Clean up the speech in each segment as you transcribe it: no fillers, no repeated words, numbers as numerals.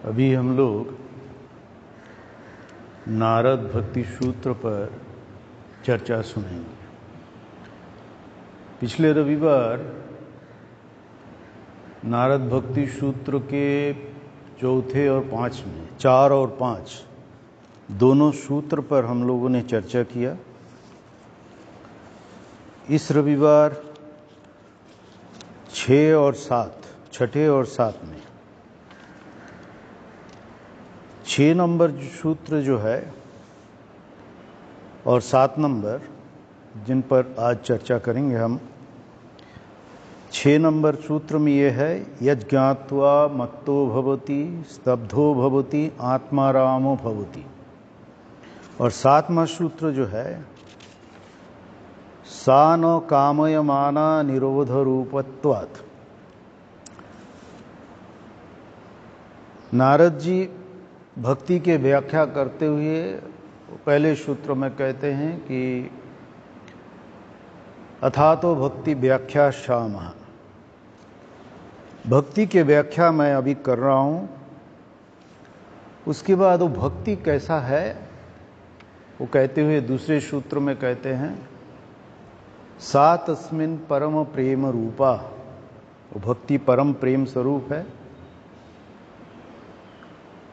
अभी हम लोग नारद भक्ति सूत्र पर चर्चा सुनेंगे। पिछले रविवार नारद भक्ति सूत्र के चौथे और पांचवें 4 और 5 दोनों सूत्र पर हम लोगों ने चर्चा किया। इस रविवार 6 और 7 छठे और 7 में 6 नंबर सूत्र जो है और 7 नंबर जिन पर आज चर्चा करेंगे हम। 6 नंबर सूत्र में ये है, यज्ञात्वा मत्तो भवति स्तब्धो भवति आत्मारामो भवति। और 7वां सूत्र जो है, सा न कामयमाना निरोध रूपत्वात्। नारद जी भक्ति के व्याख्या करते हुए पहले सूत्र में कहते हैं कि अथा तो भक्ति व्याख्या शामः। भक्ति के व्याख्या मैं अभी कर रहा हूं। उसके बाद वो भक्ति कैसा है वो कहते हुए दूसरे सूत्र में कहते हैं, सा तस्मिन् परम प्रेम रूपा। वो भक्ति परम प्रेम स्वरूप है।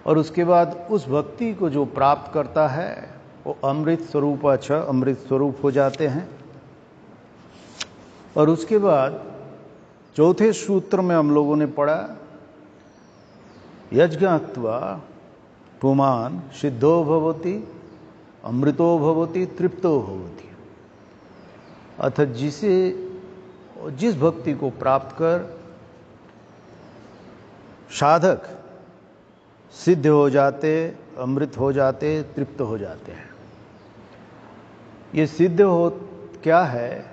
और उसके बाद उस भक्ति को जो प्राप्त करता है वो अमृत स्वरूप अमृत स्वरूप हो जाते हैं। और उसके बाद चौथे सूत्र में हम लोगों ने पढ़ा, यज्ञात्वा पुमान् सिद्धो भवति अमृतो भवति तृप्तो भवति। अर्थात जिस भक्ति को प्राप्त कर साधक सिद्ध हो जाते, अमृत हो जाते, तृप्त हो जाते हैं। ये सिद्ध हो क्या है,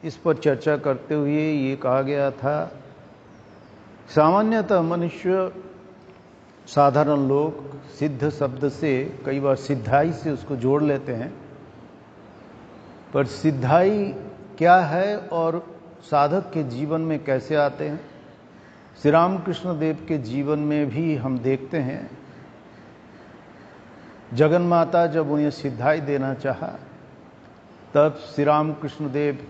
इस पर चर्चा करते हुए ये कहा गया था, सामान्यतः मनुष्य साधारण लोग सिद्ध शब्द से कई बार सिद्धाई से उसको जोड़ लेते हैं। पर सिद्धाई क्या है और साधक के जीवन में कैसे आते हैं, श्री रामकृष्ण देव के जीवन में भी हम देखते हैं। जगन माता जब उन्हें सिद्धाई देना चाहा तब श्री रामकृष्ण देव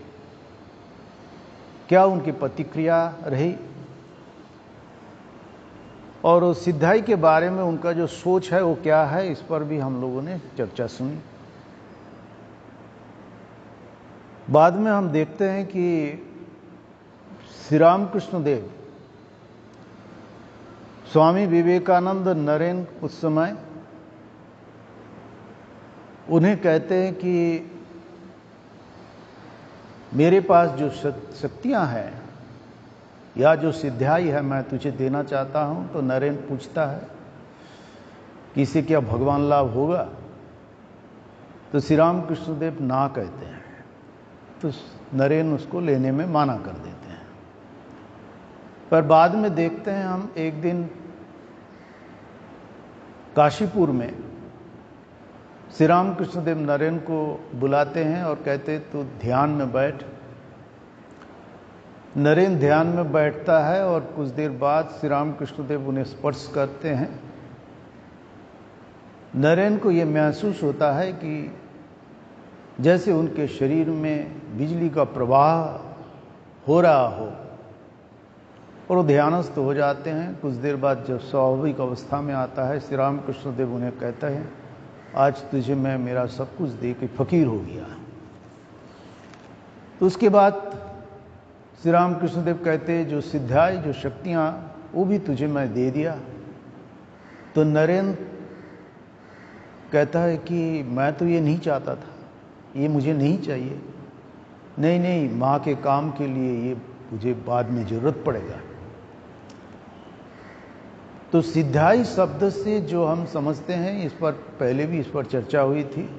क्या उनकी प्रतिक्रिया रही और उस सिद्धाई के बारे में उनका जो सोच है वो क्या है, इस पर भी हम लोगों ने चर्चा सुनी। बाद में हम देखते हैं कि श्री रामकृष्ण देव स्वामी विवेकानंद नरेन उस समय उन्हें कहते हैं कि मेरे पास जो शक्तियां हैं या जो सिद्धाई है मैं तुझे देना चाहता हूं। तो नरेन पूछता है कि इससे क्या भगवान लाभ होगा। तो श्री रामकृष्ण देव ना कहते हैं। तो नरेन उसको लेने में माना कर देते हैं। पर बाद में देखते हैं हम, एक दिन काशीपुर में श्री रामकृष्ण देव नरेन को बुलाते हैं और कहते तू ध्यान में बैठ। नरेन ध्यान में बैठता है और कुछ देर बाद श्री रामकृष्ण देव उन्हें स्पर्श करते हैं। नरेन को यह महसूस होता है कि जैसे उनके शरीर में बिजली का प्रवाह हो रहा हो और वो ध्यानस्थ हो जाते हैं। कुछ देर बाद जब स्वाभाविक अवस्था में आता है, श्री रामकृष्ण देव उन्हें कहते हैं, आज तुझे मैं मेरा सब कुछ दे के फकीर हो गया। तो उसके बाद श्री रामकृष्ण देव कहते हैं, जो सिद्धाई जो शक्तियां वो भी तुझे मैं दे दिया। तो नरेन कहता है कि मैं तो ये नहीं चाहता था, ये मुझे नहीं चाहिए। नहीं, माँ के काम के लिए ये मुझे बाद में जरूरत पड़ेगा। तो सिद्धाई शब्द से जो हम समझते हैं, इस पर पहले भी इस पर चर्चा हुई थी।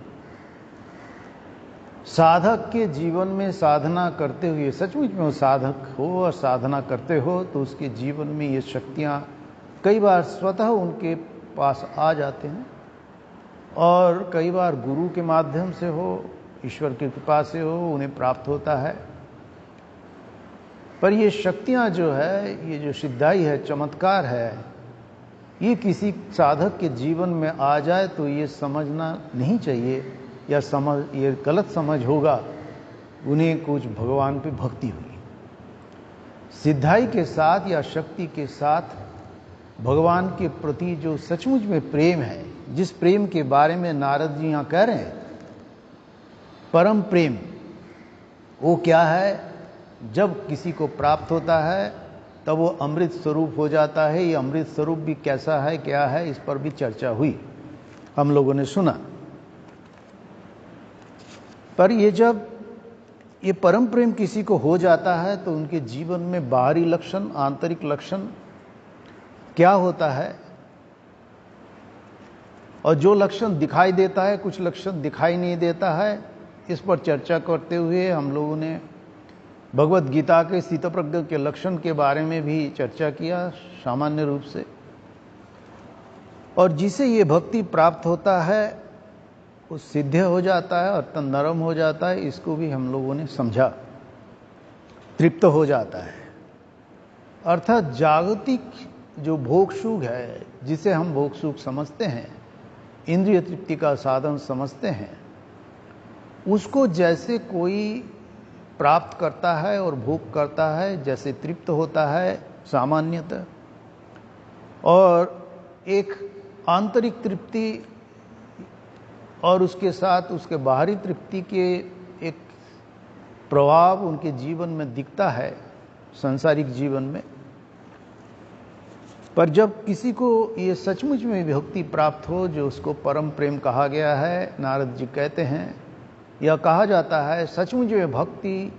साधक के जीवन में साधना करते हुए, सचमुच में वो साधक हो और साधना करते हो तो उसके जीवन में ये शक्तियां कई बार स्वतः उनके पास आ जाते हैं और कई बार गुरु के माध्यम से हो, ईश्वर की कृपा से हो, उन्हें प्राप्त होता है। पर ये शक्तियां जो है, ये जो सिद्धाई है, चमत्कार है, ये किसी साधक के जीवन में आ जाए तो ये समझना नहीं चाहिए, या ये गलत समझ होगा उन्हें कुछ भगवान पे भक्ति हुई। सिद्धाई के साथ या शक्ति के साथ भगवान के प्रति जो सचमुच में प्रेम है, जिस प्रेम के बारे में नारद जी यहां कह रहे हैं, परम प्रेम, वो क्या है? जब किसी को प्राप्त होता है तब वो अमृत स्वरूप हो जाता है। ये अमृत स्वरूप भी कैसा है, क्या है, इस पर भी चर्चा हुई, हम लोगों ने सुना। पर ये जब ये परम प्रेम किसी को हो जाता है तो उनके जीवन में बाहरी लक्षण, आंतरिक लक्षण क्या होता है, और जो लक्षण दिखाई देता है, कुछ लक्षण दिखाई नहीं देता है, इस पर चर्चा करते हुए हम लोगों ने भगवत गीता के स्थितप्रज्ञ के लक्षण के बारे में भी चर्चा किया सामान्य रूप से। और जिसे ये भक्ति प्राप्त होता है वो सिद्ध हो जाता है, अर्थात नरम हो जाता है, इसको भी हम लोगों ने समझा, तृप्त हो जाता है। अर्थात जागतिक जो भोग सुख है, जिसे हम भोग सुख समझते हैं, इंद्रिय तृप्ति का साधन समझते हैं, उसको जैसे कोई प्राप्त करता है और भोग करता है, जैसे तृप्त होता है सामान्यतः, और एक आंतरिक तृप्ति और उसके साथ उसके बाहरी तृप्ति के एक प्रभाव उनके जीवन में दिखता है, सांसारिक जीवन में। पर जब किसी को ये सचमुच में भक्ति प्राप्त हो, जो उसको परम प्रेम कहा गया है, नारद जी कहते हैं, यह कहा जाता है सचमुच में भक्ति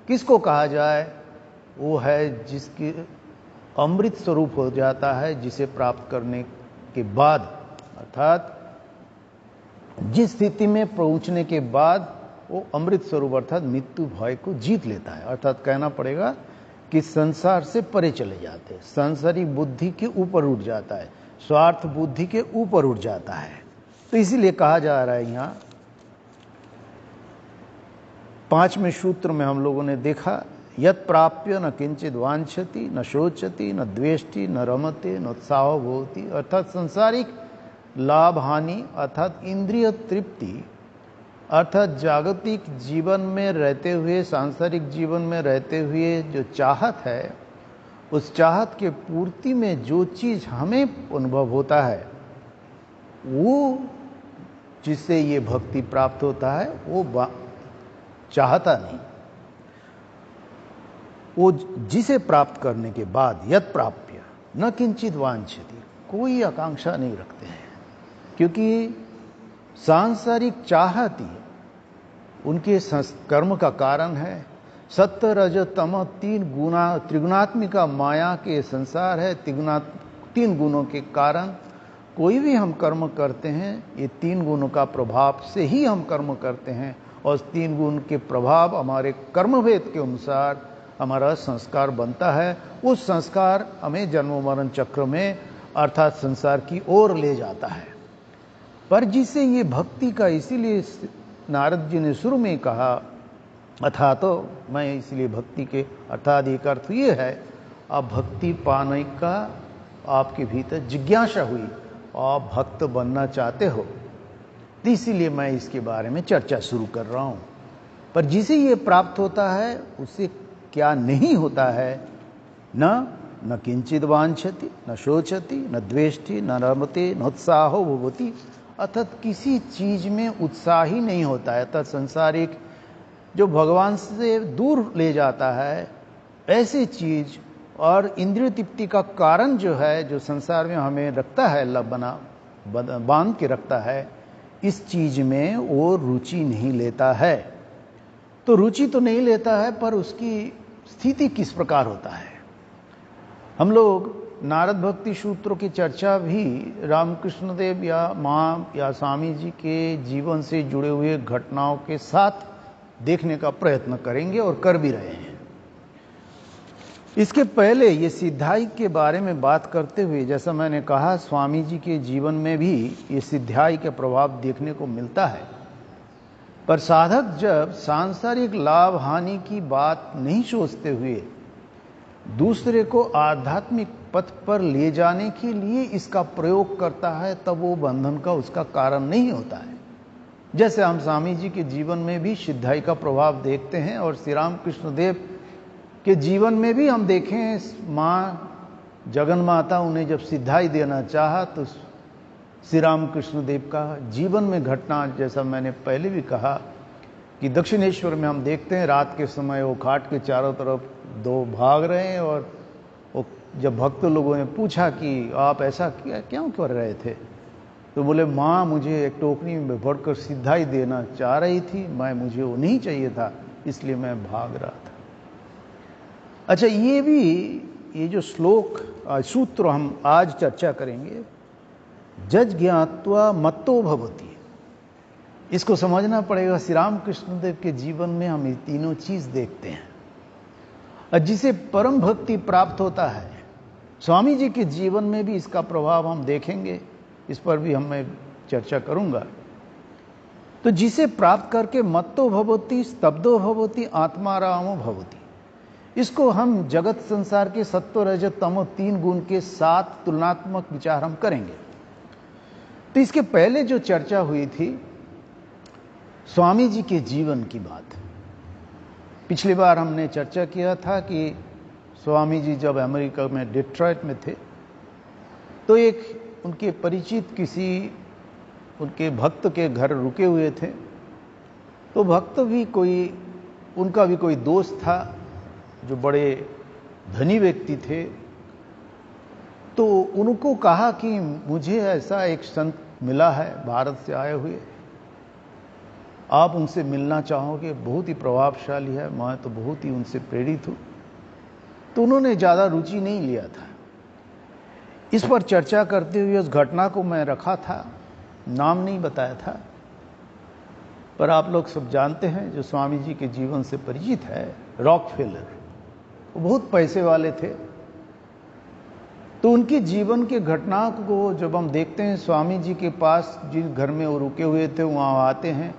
किसको कहा जाए, वो है जिसकी अमृत स्वरूप हो जाता है, जिसे प्राप्त करने के बाद, अर्थात जिस स्थिति में पहुंचने के बाद वो अमृत स्वरूप अर्थात मृत्यु भय को जीत लेता है। अर्थात कहना पड़ेगा कि संसार से परे चले जाते हैं, सांसारिक बुद्धि के ऊपर उठ जाता है, स्वार्थ बुद्धि के ऊपर उठ जाता है। तो इसीलिए कहा जा रहा है यहाँ 5वें सूत्र में हम लोगों ने देखा, यत प्राप्य न किंचित वांछति न शोचति न द्वेष्टि न रमते न उत्साहो भवति। अर्थात सांसारिक लाभ हानि, अर्थात इंद्रिय तृप्ति, अर्थात जागतिक जीवन में रहते हुए, सांसारिक जीवन में रहते हुए जो चाहत है, उस चाहत के पूर्ति में जो चीज हमें अनुभव होता है, वो जिससे ये भक्ति प्राप्त होता है, वो चाहता नहीं, वो जिसे प्राप्त करने के बाद यत प्राप्य न किंचित वांछति, कोई आकांक्षा नहीं रखते हैं, क्योंकि सांसारिक चाहत ही उनके कर्म का कारण है। सत्य रज तम 3 गुना त्रिगुणात्मिका माया के संसार है। 3 गुणों के कारण कोई भी हम कर्म करते हैं, ये 3 गुणों का प्रभाव से ही हम कर्म करते हैं, और 3 गुण के प्रभाव हमारे कर्मभेद के अनुसार हमारा संस्कार बनता है। उस संस्कार हमें जन्म मरण चक्र में अर्थात संसार की ओर ले जाता है। पर जिसे ये भक्ति का, इसीलिए नारद जी ने शुरू में कहा अथा, तो मैं इसलिए भक्ति के अर्थात एक अर्थ ये है, आप भक्ति पाने का आपके भीतर जिज्ञासा हुई, आप भक्त बनना चाहते हो, तो इसीलिए मैं इसके बारे में चर्चा शुरू कर रहा हूं। पर जिसे ये प्राप्त होता है उसे क्या नहीं होता है, न किंचित वांछति न शोचति न द्वेष्टि न रमते न उत्साहो भवति। अर्थात किसी चीज में उत्साह ही नहीं होता है, अर्थात संसारिक जो भगवान से दूर ले जाता है, ऐसी चीज और इंद्रिय तृप्ति का कारण जो है, जो संसार में हमें रखता है, बांध के रखता है, इस चीज में वो रुचि नहीं लेता है। तो रुचि तो नहीं लेता है, पर उसकी स्थिति किस प्रकार होता है। हम लोग नारद भक्ति सूत्रों की चर्चा भी रामकृष्ण देव या मां या स्वामी जी के जीवन से जुड़े हुए घटनाओं के साथ देखने का प्रयत्न करेंगे और कर भी रहे हैं। इसके पहले ये सिद्धाई के बारे में बात करते हुए, जैसा मैंने कहा, स्वामी जी के जीवन में भी ये सिद्धाई का प्रभाव देखने को मिलता है। पर साधक जब सांसारिक लाभ हानि की बात नहीं सोचते हुए दूसरे को आध्यात्मिक पथ पर ले जाने के लिए इसका प्रयोग करता है, तब वो बंधन का उसका कारण नहीं होता है। जैसे हम स्वामी जी के जीवन में भी सिद्धाई का प्रभाव देखते हैं, और श्री राम कृष्ण देव के जीवन में भी हम देखें, माँ जगन माता उन्हें जब सिद्धाई देना चाहा तो श्री राम कृष्ण देव का जीवन में घटना, जैसा मैंने पहले भी कहा कि दक्षिणेश्वर में हम देखते हैं रात के समय वो खाट के चारों तरफ दो भाग रहे हैं, और वो जब भक्त लोगों ने पूछा कि आप ऐसा क्यों कर रहे थे, तो बोले माँ मुझे एक टोकरी में भरकर सिद्धाई देना चाह रही थी, मुझे वो नहीं चाहिए था, इसलिए मैं भाग रहा था। अच्छा, ये जो श्लोक सूत्र हम आज चर्चा करेंगे, जज ज्ञात्वा मत्तो भवति, इसको समझना पड़ेगा। श्री राम कृष्ण देव के जीवन में हम ये तीनों चीज देखते हैं, और जिसे परम भक्ति प्राप्त होता है, स्वामी जी के जीवन में भी इसका प्रभाव हम देखेंगे, इस पर भी मैं चर्चा करूंगा। तो जिसे प्राप्त करके मत्तो भवति, स्तब्धो भवति, आत्मारामो भवति, इसको हम जगत संसार के सत्व रजत तमो 3 गुण के साथ तुलनात्मक विचार हम करेंगे। तो इसके पहले जो चर्चा हुई थी स्वामी जी के जीवन की बात, पिछली बार हमने चर्चा किया था कि स्वामी जी जब अमेरिका में डिट्रॉइट में थे, तो एक उनके परिचित किसी उनके भक्त के घर रुके हुए थे। तो भक्त भी उनका भी कोई दोस्त था जो बड़े धनी व्यक्ति थे। तो उनको कहा कि मुझे ऐसा एक संत मिला है भारत से आए हुए, आप उनसे मिलना चाहोगे, बहुत ही प्रभावशाली है, मैं तो बहुत ही उनसे प्रेरित हूं। तो उन्होंने ज्यादा रुचि नहीं लिया था। इस पर चर्चा करते हुए उस घटना को मैं रखा था, नाम नहीं बताया था, पर आप लोग सब जानते हैं जो स्वामी जी के जीवन से परिचित है, रॉकफेलर, वो बहुत पैसे वाले थे। तो उनके जीवन के घटना को जब हम देखते हैं, स्वामी जी के पास जिस घर में वो रुके हुए थे वहां आते हैं,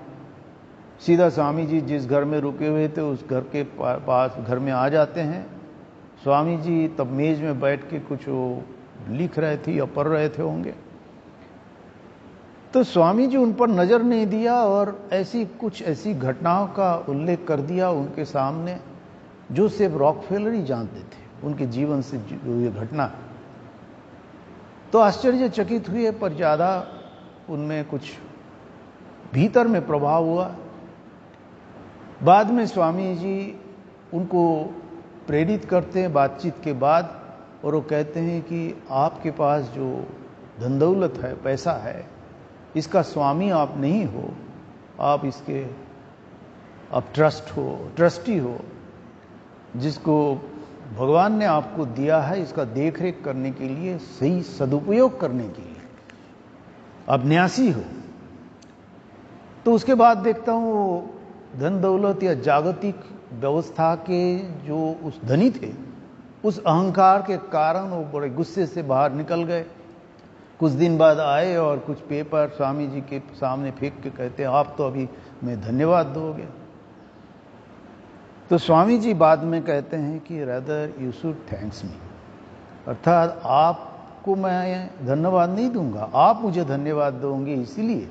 सीधा स्वामी जी जिस घर में रुके हुए थे उस घर के पास घर में आ जाते हैं। स्वामी जी तब मेज में बैठ के कुछ वो लिख रहे थे या पढ़ रहे थे होंगे। तो स्वामी जी उन पर नजर नहीं दिया और ऐसी घटनाओं का उल्लेख कर दिया उनके सामने जो सिर्फ रॉकफेलर ही जानते थे, उनके जीवन से ये घटना। तो आश्चर्यचकित हुए, पर ज्यादा उनमें कुछ भीतर में प्रभाव हुआ। बाद में स्वामी जी उनको प्रेरित करते हैं बातचीत के बाद, और वो कहते हैं कि आपके पास जो धन दौलत है, पैसा है, इसका स्वामी आप नहीं हो, आप इसके ट्रस्टी हो, जिसको भगवान ने आपको दिया है इसका देखरेख करने के लिए, सही सदुपयोग करने के लिए आप न्यासी हो। तो उसके बाद देखता हूं वो धन दौलत या जागतिक व्यवस्था के जो उस धनी थे, उस अहंकार के कारण वो बड़े गुस्से से बाहर निकल गए। कुछ दिन बाद आए और कुछ पेपर स्वामी जी के सामने फेंक के कहते हैं आप तो अभी मैं धन्यवाद दोगे। तो स्वामी जी बाद में कहते हैं कि रादर यू शुड थैंक्स मी, अर्थात आपको मैं धन्यवाद नहीं दूंगा, आप मुझे धन्यवाद दोगे इसीलिए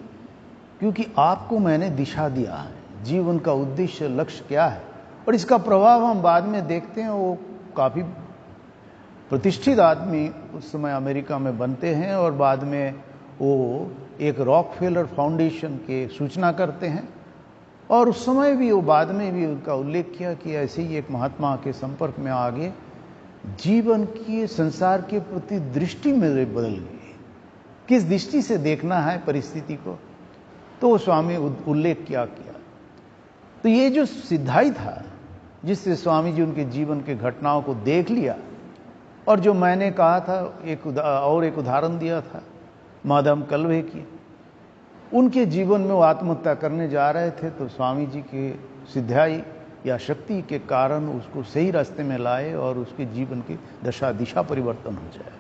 क्योंकि आपको मैंने दिशा दिया है, जीवन का उद्देश्य लक्ष्य क्या है। और इसका प्रभाव हम बाद में देखते हैं, वो काफी प्रतिष्ठित आदमी उस समय अमेरिका में बनते हैं और बाद में वो एक रॉकफेलर फाउंडेशन के सूचना करते हैं। और उस समय भी वो बाद में भी उनका उल्लेख किया कि ऐसे ही एक महात्मा के संपर्क में आगे जीवन की संसार के प्रति दृष्टि मेरे बदल गई, किस दृष्टि से देखना है परिस्थिति को, तो वो स्वामी उल्लेख किया। तो ये जो सिद्धाई था जिससे स्वामी जी उनके जीवन के घटनाओं को देख लिया, और जो मैंने कहा था एक उदाहरण दिया था माधव कल्वे की, उनके जीवन में वो आत्महत्या करने जा रहे थे, तो स्वामी जी के सिद्धाई या शक्ति के कारण उसको सही रास्ते में लाए और उसके जीवन की दिशा परिवर्तन हो जाए।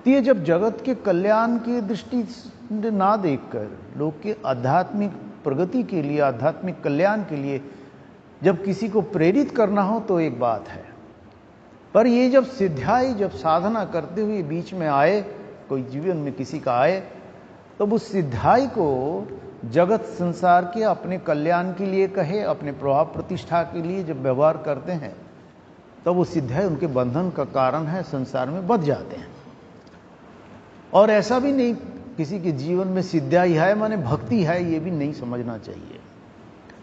तो ये जब जगत के कल्याण की दृष्टि ना देखकर लोग के आध्यात्मिक प्रगति के लिए, आध्यात्मिक कल्याण के लिए जब किसी को प्रेरित करना हो तो एक बात है, पर ये जब सिद्धाई, जब साधना करते हुए बीच में आए, कोई जीवन में किसी का आए, तो उस सिद्धाई को जगत संसार के अपने कल्याण के लिए कहे, अपने प्रभाव प्रतिष्ठा के लिए जब व्यवहार करते हैं, तो वो सिद्धाई उनके बंधन का कारण है, संसार में बंध जाते हैं। और ऐसा भी नहीं किसी के जीवन में सिद्धाई है माने भक्ति है, ये भी नहीं समझना चाहिए।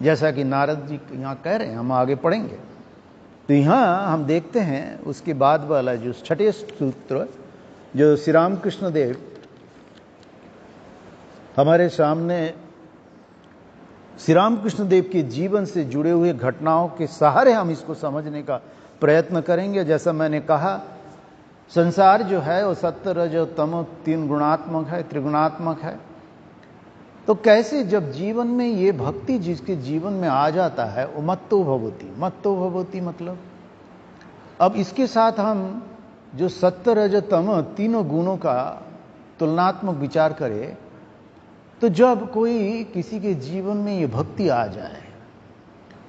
जैसा कि नारद जी यहाँ कह रहे हैं, हम आगे पढ़ेंगे। तो यहाँ हम देखते हैं उसके बाद वाला जो छठे सूत्र, जो श्री रामकृष्ण देव हमारे सामने श्री रामकृष्ण देव के जीवन से जुड़े हुए घटनाओं के सहारे हम इसको समझने का प्रयत्न करेंगे। जैसा मैंने कहा, संसार जो है वो सत्य रज तम तीन गुणात्मक है, त्रिगुणात्मक है। तो कैसे जब जीवन में ये भक्ति जिसके जीवन में आ जाता है, वो मत्तो भवति, मत्तो भवति मतलब अब इसके साथ हम जो सत्य रज तम तीनों गुणों का तुलनात्मक विचार करें, तो जब कोई किसी के जीवन में ये भक्ति आ जाए,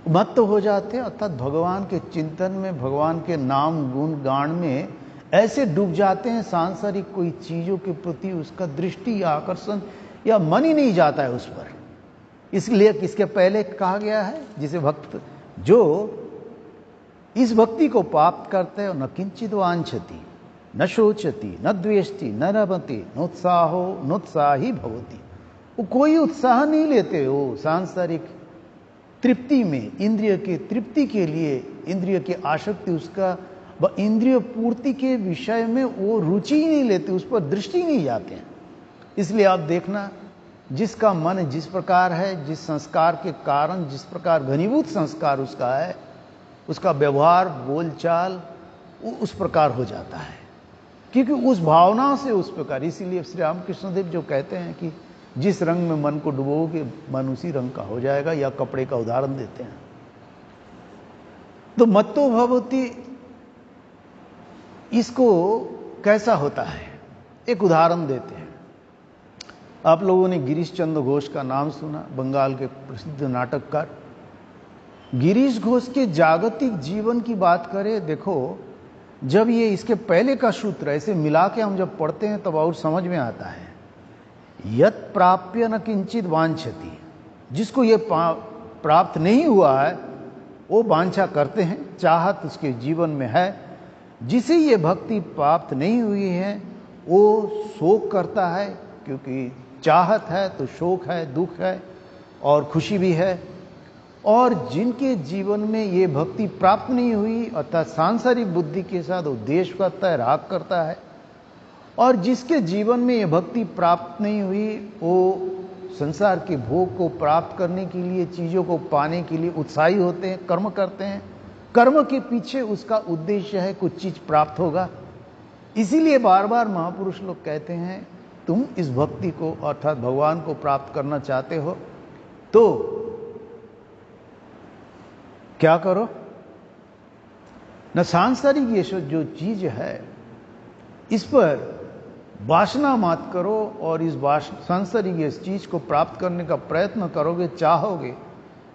मत्त हो जाते हैं, अर्थात भगवान के चिंतन में, भगवान के नाम गुण गान में ऐसे डूब जाते हैं, सांसारिक कोई चीजों के प्रति उसका दृष्टि या आकर्षण या मन ही नहीं जाता है उस पर। इसलिए किसके पहले कहा गया है, जिसे भक्त जो इस भक्ति को प्राप्त करते हैं, न किंचित वांछति, न शोचति, न द्वेष्टि, न रमति, नोत्साहो नोत्साही भवति। वो कोई उत्साह नहीं लेते हो सांसारिक तृप्ति में, इंद्रिय की तृप्ति के लिए, इंद्रिय की आसक्ति, उसका इंद्रिय पूर्ति के विषय में वो रुचि ही नहीं लेते, उस पर दृष्टि नहीं जाते हैं। इसलिए आप देखना, जिसका मन जिस प्रकार है, जिस संस्कार के कारण, जिस प्रकार घनीभूत संस्कार उसका है, उसका व्यवहार बोलचाल उस प्रकार हो जाता है, क्योंकि उस भावना से उस प्रकार। इसीलिए श्री रामकृष्ण देव जो कहते हैं कि जिस रंग में मन को डुबोगे मन उसी रंग का हो जाएगा, या कपड़े का उदाहरण देते हैं। तो मत्तो भवति, इसको कैसा होता है, एक उदाहरण देते हैं। आप लोगों ने गिरीश चंद्र घोष का नाम सुना, बंगाल के प्रसिद्ध नाटककार। गिरीश घोष के जागतिक जीवन की बात करें, देखो जब ये इसके पहले का सूत्र ऐसे मिला के हम जब पढ़ते हैं तब और समझ में आता है। यत प्राप्य न किंचित वांछति, जिसको ये प्राप्त नहीं हुआ है वो वांछा करते हैं, चाहत उसके जीवन में है। जिसे ये भक्ति प्राप्त नहीं हुई है वो शोक करता है, क्योंकि चाहत है तो शोक है, दुख है और खुशी भी है। और जिनके जीवन में ये भक्ति प्राप्त नहीं हुई, अर्थात सांसारिक बुद्धि के साथ वो द्वेष करता है, राग करता है। और जिसके जीवन में ये भक्ति प्राप्त नहीं हुई, वो संसार के भोग को प्राप्त करने के लिए, चीजों को पाने के लिए उत्साही होते हैं, कर्म करते हैं। कर्म के पीछे उसका उद्देश्य है कुछ चीज प्राप्त होगा। इसीलिए बार बार महापुरुष लोग कहते हैं, तुम इस भक्ति को अर्थात भगवान को प्राप्त करना चाहते हो तो क्या करो, न सांसारिक ये जो चीज है इस पर वासना मत करो, और इस सांसारिक इस चीज को प्राप्त करने का प्रयत्न करोगे, चाहोगे।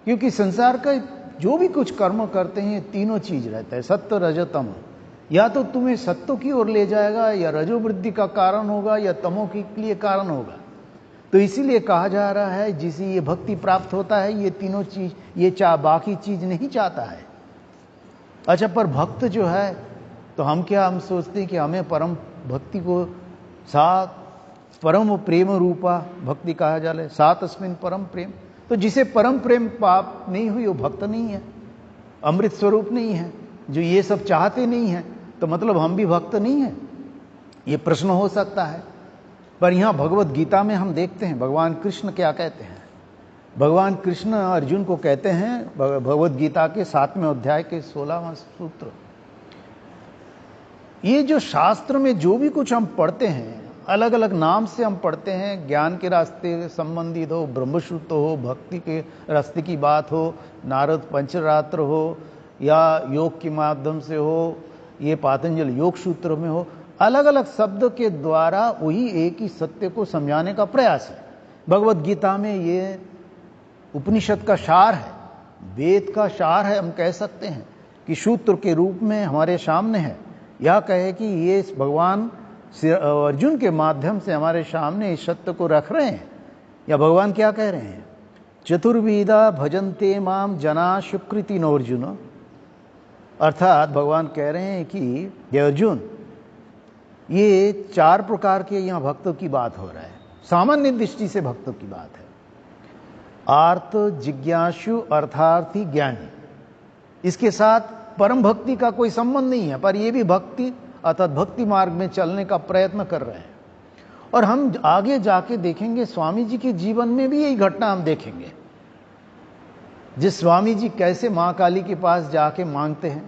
क्योंकि संसार का जो भी कुछ कर्म करते हैं, तीनों चीज रहता है, सत्य रजतम। या तो तुम्हें सत्य की ओर ले जाएगा, या रजोवृद्धि का कारण होगा, या तमो के लिए कारण होगा। तो इसीलिए कहा जा रहा है, जिसे ये भक्ति प्राप्त होता है, ये तीनों चीज, ये बाकी चीज नहीं चाहता है। अच्छा, पर भक्त जो है, तो हम सोचते हैं कि हमें परम भक्ति को सात परम प्रेम रूपा भक्ति कहा जाए, सात अस्मिन परम प्रेम। तो जिसे परम प्रेम प्राप्त नहीं हुई वो भक्त नहीं है, अमृत स्वरूप नहीं है, जो ये सब चाहते नहीं है, तो मतलब हम भी भक्त नहीं है, ये प्रश्न हो सकता है। पर यहां भगवत गीता में हम देखते हैं भगवान कृष्ण क्या कहते हैं। भगवान कृष्ण अर्जुन को कहते हैं, भगवत गीता के 7वें अध्याय के 16वां सूत्र, ये जो शास्त्र में जो भी कुछ हम पढ़ते हैं, अलग अलग नाम से हम पढ़ते हैं, ज्ञान के रास्ते संबंधित हो, ब्रह्मसूत्र हो, भक्ति के रास्ते की बात हो, नारद पंचरात्र हो, या योग के माध्यम से हो, ये पातंजल योग सूत्र में हो, अलग अलग शब्द के द्वारा वही एक ही सत्य को समझाने का प्रयास है। भगवत गीता में ये उपनिषद का सार है, वेद का सार है, हम कह सकते हैं कि सूत्र के रूप में हमारे सामने है, यह कहे कि ये भगवान अर्जुन के माध्यम से हमारे सामने इस सत्य को रख रहे हैं, या भगवान क्या कह रहे हैं? चतुर्विधा भजन्ते माम जना सुकृति नो अर्जुन। अर्थात भगवान कह रहे हैं कि ये अर्जुन, ये 4 प्रकार के यहाँ भक्तों की बात हो रहा है। सामान्य दृष्टि से भक्तों की बात है, आर्त, जिज्ञासु, अर्थार्थी, ज्ञानी। इसके साथ परम भक्ति का कोई संबंध नहीं है, पर ये भी भक्ति अर्थात भक्ति मार्ग में चलने का प्रयत्न कर रहे हैं। और हम आगे जाके देखेंगे स्वामी जी के जीवन में भी यही घटना हम देखेंगे। जिस स्वामी जी कैसे मां काली के पास जाके मांगते हैं,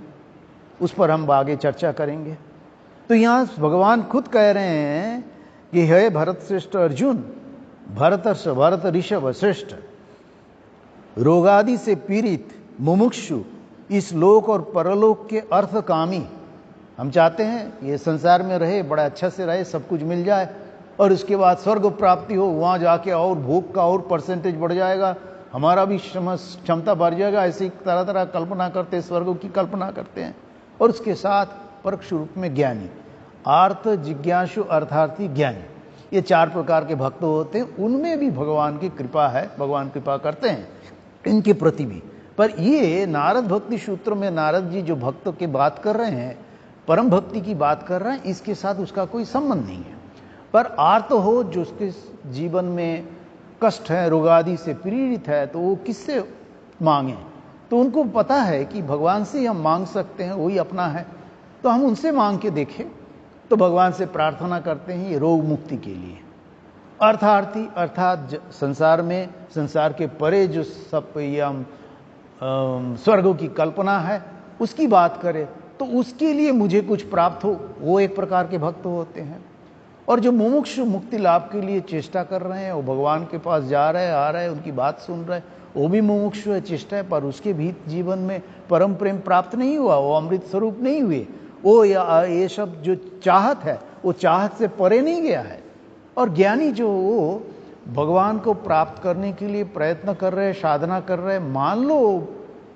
उस पर हम आगे चर्चा करेंगे। तो यहां भगवान खुद कह रहे हैं कि हे भरत श्रेष्ठ अर्जुन, भरत ऋषभ श्रेष्ठ, रोगादि से पीड़ित मुमुक्षु, इस लोक और परलोक के अर्थकामी। हम चाहते हैं ये संसार में रहे, बड़ा अच्छा से रहे, सब कुछ मिल जाए और उसके बाद स्वर्ग प्राप्ति हो, वहां जाके और भोग का और परसेंटेज बढ़ जाएगा, हमारा भी क्षमता बढ़ जाएगा। ऐसी तरह तरह कल्पना करते हैं, स्वर्ग की कल्पना करते हैं। और उसके साथ परोक्ष रूप में ज्ञानी, आर्त, जिज्ञासु, अर्थार्थी, ज्ञानी, ये 4 प्रकार के भक्त होते हैं। उनमें भी भगवान की कृपा है, भगवान कृपा करते हैं इनके प्रति भी। पर ये नारद भक्ति सूत्र में नारद जी जो भक्तों की बात कर रहे हैं, परम भक्ति की बात कर रहे हैं, इसके साथ उसका कोई संबंध नहीं है। पर आर्त हो, जो उसके जीवन में कष्ट है, रोगादि से पीड़ित है, तो वो किससे मांगे? तो उनको पता है कि भगवान से हम मांग सकते हैं, वही अपना है, तो हम उनसे मांग के देखें। तो भगवान से प्रार्थना करते हैं ये रोग मुक्ति के लिए। अर्थार्थी अर्थात संसार में, संसार के परे जो सब ये हम स्वर्गों की कल्पना है, उसकी बात करें तो उसके लिए मुझे कुछ प्राप्त हो, वो एक प्रकार के भक्त होते हैं। और जो मुमुक्षु मुक्ति लाभ के लिए चेष्टा कर रहे हैं, वो भगवान के पास जा रहे हैं, आ रहे हैं, उनकी बात सुन रहे हैं, वो भी मुमुक्षु है, चेष्टा है, पर उसके भी जीवन में परम प्रेम प्राप्त नहीं हुआ, वो अमृत स्वरूप नहीं हुए। वो ये सब जो चाहत है, वो चाहत से परे नहीं गया है। और ज्ञानी जो वो भगवान को प्राप्त करने के लिए प्रयत्न कर रहे हैं, साधना कर रहे हैं, मान लो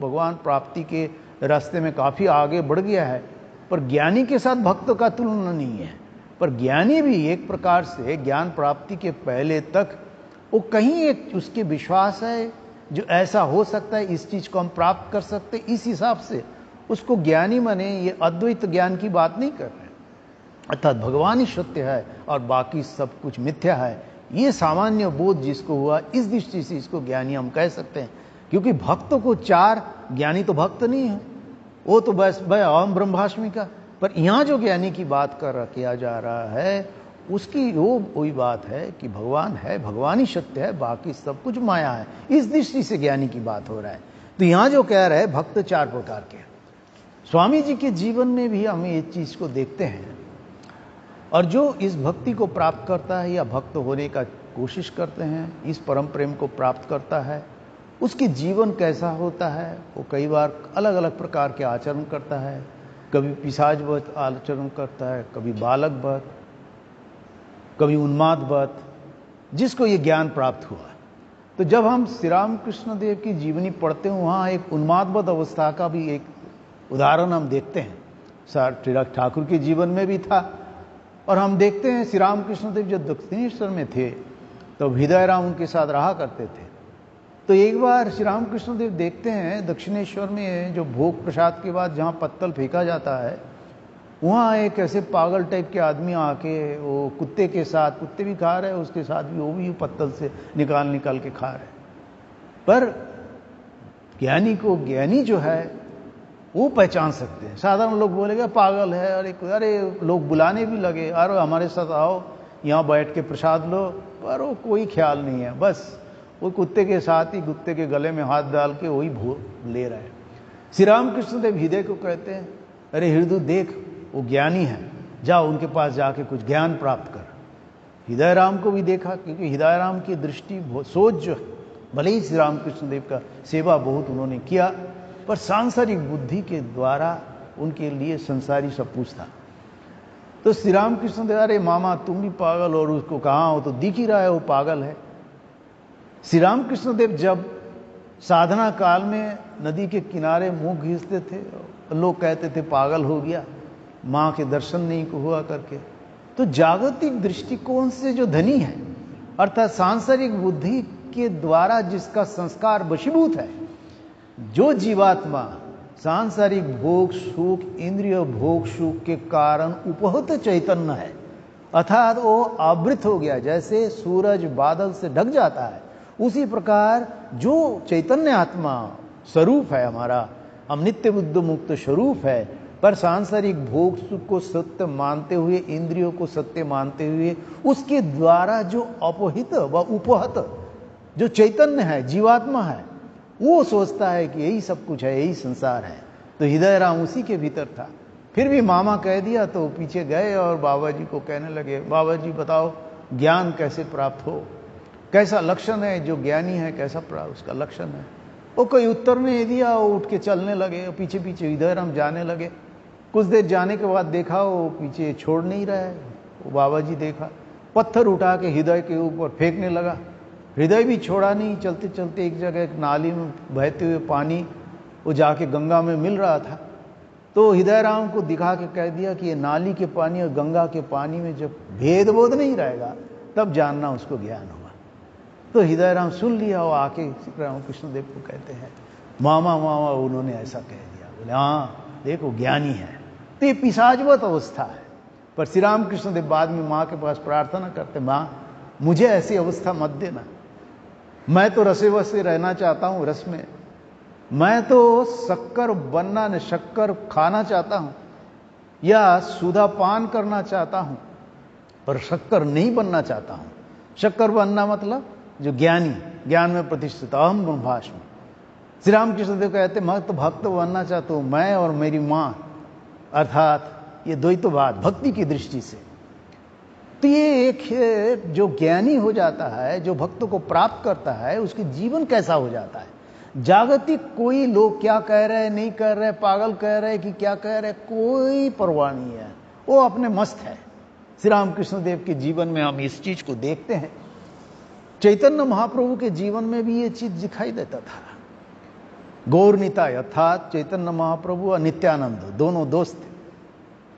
भगवान प्राप्ति के रास्ते में काफी आगे बढ़ गया है, पर ज्ञानी के साथ भक्त का तुलना नहीं है। पर ज्ञानी भी एक प्रकार से ज्ञान प्राप्ति के पहले तक वो कहीं एक उसके विश्वास है जो ऐसा हो सकता है, इस चीज को हम प्राप्त कर सकते, इस हिसाब से उसको ज्ञानी माने। ये अद्वैत ज्ञान की बात नहीं कर रहे, अर्थात भगवान ही सत्य है और बाकी सब कुछ मिथ्या है। ये सामान्य बोध जिसको हुआ, इस दृष्टि से इसको ज्ञानी हम कह सकते हैं। क्योंकि भक्त को 4, ज्ञानी तो भक्त नहीं है, वो तो बस अहम ब्रह्मास्मि का। पर यहां जो ज्ञानी की बात किया जा रहा है, उसकी वो वही बात है कि भगवान है, भगवान ही सत्य है, बाकी सब कुछ माया है। इस दृष्टि से ज्ञानी की बात हो रहा है। तो यहां जो कह रहे हैं भक्त 4 प्रकार के, स्वामी जी के जीवन में भी हम इस चीज को देखते हैं। और जो इस भक्ति को प्राप्त करता है या भक्त होने का कोशिश करते हैं, इस परम प्रेम को प्राप्त करता है, उसके जीवन कैसा होता है? वो कई बार अलग अलग प्रकार के आचरण करता है। कभी पिशाचवत आचरण करता है, कभी बालकवत, कभी उन्मादवत, जिसको ये ज्ञान प्राप्त हुआ। तो जब हम श्री राम कृष्ण देव की जीवनी पढ़ते हैं, वहाँ एक उन्मादवत अवस्था का भी एक उदाहरण हम देखते हैं। सर ठाकुर के जीवन में भी था। और हम देखते हैं श्री राम कृष्ण देव जब दक्षिणेश्वर में थे, तो हृदय राम उनके साथ रहा करते थे। तो एक बार श्री राम कृष्ण देव देखते हैं दक्षिणेश्वर में जो भोग प्रसाद के बाद जहाँ पत्तल फेंका जाता है, वहाँ एक ऐसे पागल टाइप के आदमी आके वो कुत्ते के साथ, कुत्ते भी खा रहे हैं, उसके साथ भी वो भी पत्तल से निकाल के खा रहे हैं। पर ज्ञानी को, ज्ञानी जो है वो पहचान सकते हैं। साधारण लोग बोलेगा पागल है, अरे लोग बुलाने भी लगे, अरे हमारे साथ आओ, यहाँ बैठ के प्रसाद लो, पर वो कोई ख्याल नहीं है, बस वो कुत्ते के साथ ही कुत्ते के गले में हाथ डाल के वही भोग ले रहा है। श्री राम कृष्ण देव हृदय को कहते हैं, अरे हृदय देख, वो ज्ञानी है, जाओ उनके पास जाके कुछ ज्ञान प्राप्त कर। हृदय राम को भी देखा, क्योंकि हृदय राम की दृष्टि सोच जो है, भले ही श्री राम कृष्ण देव का सेवा बहुत उन्होंने किया, पर सांसारिक बुद्धि के द्वारा उनके लिए संसारी सब कुछ था। तो श्री राम कृष्ण देव, अरे मामा तुम भी पागल, और उसको कहाँ हो, तो दिख ही रहा है वो पागल है। श्री राम कृष्ण देव जब साधना काल में नदी के किनारे मुंह घिसते थे, लोग कहते थे पागल हो गया, मां के दर्शन नहीं हुआ करके। तो जागतिक दृष्टिकोण से जो धनी है, अर्थात सांसारिक बुद्धि के द्वारा जिसका संस्कार वशीभूत है, जो जीवात्मा सांसारिक भोग सुख, इंद्रिय भोग सुख के कारण उपहत चैतन्य है, अर्थात वो आवृत हो गया, जैसे सूरज बादल से ढक जाता है, उसी प्रकार जो चैतन्य आत्मा स्वरूप है हमारा, हम नित्य बुद्ध मुक्त स्वरूप है, पर सांसारिक भोग सुख को सत्य मानते हुए, इंद्रियों को सत्य मानते हुए, उसके द्वारा जो अपहित व उपहत जो चैतन्य है, जीवात्मा है, वो सोचता है कि यही सब कुछ है, यही संसार है। तो हृदय राम उसी के भीतर था। फिर भी मामा कह दिया तो पीछे गए और बाबा जी को कहने लगे, बाबा जी बताओ ज्ञान कैसे प्राप्त हो, कैसा लक्षण है जो ज्ञानी है, कैसा उसका लक्षण है। वो कोई उत्तर नहीं दिया, वो उठ के चलने लगे, पीछे पीछे हृदय राम जाने लगे। कुछ देर जाने के बाद देखा वो पीछे छोड़ नहीं रहा है। वो बाबा जी देखा, पत्थर उठा के हृदय के ऊपर फेंकने लगा, हृदय भी छोड़ा नहीं। चलते चलते एक जगह एक नाली में बहते हुए पानी वो जाके गंगा में मिल रहा था, तो हृदय राम को दिखा के कह दिया कि ये नाली के पानी और गंगा के पानी में जब भेद बोध नहीं रहेगा तब जानना उसको ज्ञान होगा। तो हृदय राम सुन लिया और आके श्री राम कृष्णदेव को कहते हैं, मामा मामा उन्होंने ऐसा कह दिया। बोले हाँ देखो ज्ञानी है। तो ये पिशाचवत अवस्था है। पर श्री राम कृष्णदेव बाद में माँ के पास प्रार्थना करते, माँ मुझे ऐसी अवस्था मत देना, मैं तो रसे वसे रहना चाहता हूं, रस में। मैं तो शक्कर बनना न शक्कर खाना चाहता हूं या सुधा पान करना चाहता हूं, पर शक्कर नहीं बनना चाहता हूं। शक्कर बनना मतलब जो ज्ञानी, ज्ञान में प्रतिष्ठित, अहम ब्रह्मास्मि। श्री राम कृष्णदेव कहते मैं तो भक्त बनना चाहता हूं, मैं और मेरी मां, अर्थात ये द्वैतवाद भक्ति की दृष्टि से। तो ये एक जो ज्ञानी हो जाता है, जो भक्त को प्राप्त करता है, उसके जीवन कैसा हो जाता है। जागतिक कोई लोग क्या कह रहे हैं, नहीं कह रहे, पागल कह रहे कि क्या कह रहे, कोई परवाह नहीं है, वो अपने मस्त है। श्री राम कृष्णदेव के जीवन में हम इस चीज को देखते हैं। चैतन्य महाप्रभु के जीवन में भी ये चीज दिखाई देता था। गौर निताय अर्थात चैतन्य महाप्रभु और नित्यानंद दोनों दोस्त थे,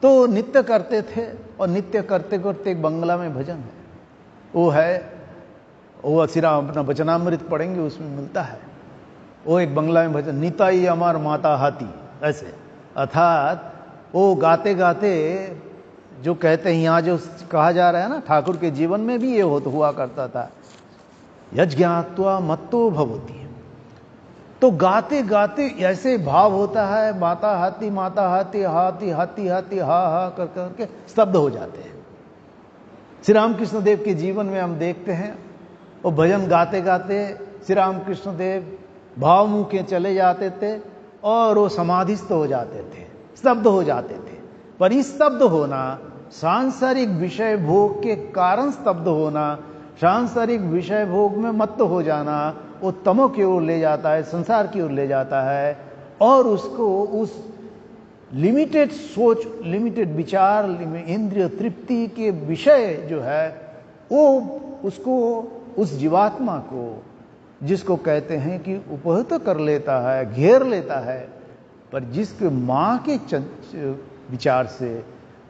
तो नित्य करते थे। और नित्य करते करते एक बंगला में भजन है, वो श्री राम अपना वचनामृत पढ़ेंगे उसमें मिलता है। वो एक बंगला में भजन, निताई अमर माता हाथी, ऐसे। अर्थात वो गाते गाते जो कहते हैं, यहाँ जो कहा जा रहा है ना, ठाकुर के जीवन में भी ये हुआ करता था, यज्ञात्वा मत्तो भवति। तो गाते गाते ऐसे भाव होता है, माता हाथी माता हाथी, हाथी हाथी हाथी, हा हा कर करके स्तब्ध हो जाते हैं। श्री राम कृष्णदेव के जीवन में हम देखते हैं, वो भजन गाते गाते श्री राम कृष्णदेव भावमुख के चले जाते थे और वो समाधिस्थ हो जाते थे, स्तब्ध हो जाते थे। पर इस स्तब्ध होना, सांसारिक विषय भोग के कारण स्तब्ध होना, सांसारिक विषय भोग में मत्त हो जाना, वो तमो की ओर ले जाता है, संसार की ओर ले जाता है। और उसको उस लिमिटेड सोच, लिमिटेड विचार, इंद्रिय तृप्ति के विषय जो है, वो उसको, उस जीवात्मा को, जिसको कहते हैं कि उपहत कर लेता है, घेर लेता है। पर जिसके मां के विचार से,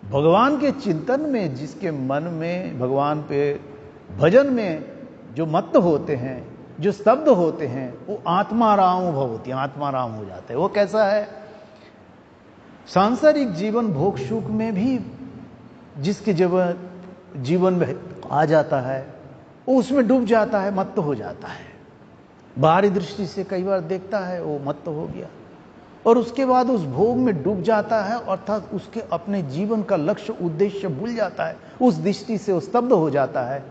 भगवान के चिंतन में, जिसके मन में भगवान पे भजन में जो मत्त होते हैं, जो स्तब्ध होते हैं, वो आत्माराम भवति, आत्माराम हो जाते हैं। वो कैसा है, सांसारिक जीवन भोग सुख में भी जिसके जब जीवन में आ जाता है, वो उसमें डूब जाता है, मत्त हो जाता है। बाहरी दृष्टि से कई बार देखता है वो मत्त हो गया, और उसके बाद उस भोग में डूब जाता है, अर्थात उसके अपने जीवन का लक्ष्य उद्देश्य भूल जाता है, उस दृष्टि से वो स्तब्ध हो जाता है।